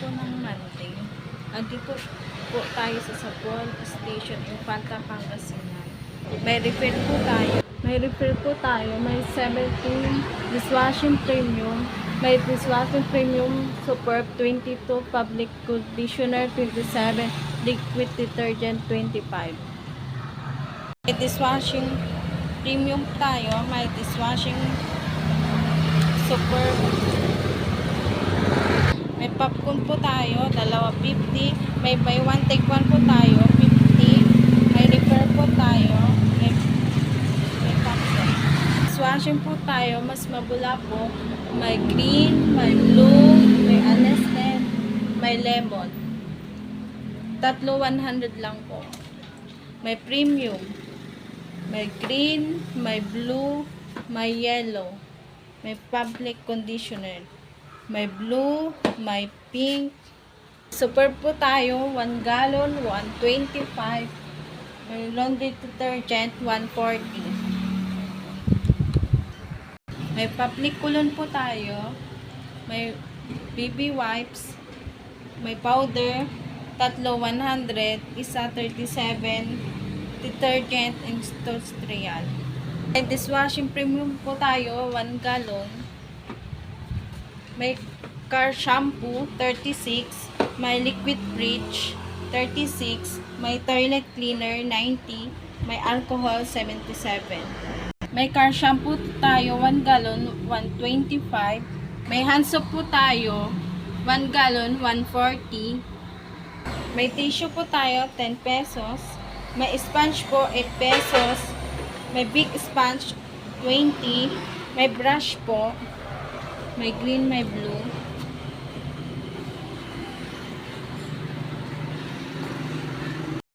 po ng Monday. Andito po tayo sa Sapol Station, Infanta, Pangasinan. May refill po tayo. May 17 dishwashing premium. May dishwashing premium Superb 22, public conditioner 27, liquid detergent 25. May dishwashing premium tayo. May dishwashing Superb. May popcorn po tayo, $2.50. May buy one take one po tayo, 50. May repair po tayo, may popcorn. Dishwashing po tayo, mas mabula po. May green, may blue, may anestet, may lemon. Tatlo 100 lang po. May premium. May green, may blue, may yellow. May public conditioner. May blue, may pink. Super po tayo, 1 gallon, 125. May laundry detergent, 140. May public cologne po tayo. May baby wipes. May powder, tatlo 100, isa 37. Detergent industrial. May dishwashing premium po tayo, 1 gallon. May car shampoo, 36. May liquid bleach, 36. May toilet cleaner, 90. May alcohol, 77. May car shampoo tayo, 1 gallon, 125. May hand soap po tayo, 1 gallon, 140. May tissue po tayo, 10 pesos. May sponge po, 8 pesos. May big sponge, 20. May brush po. May green, may blue.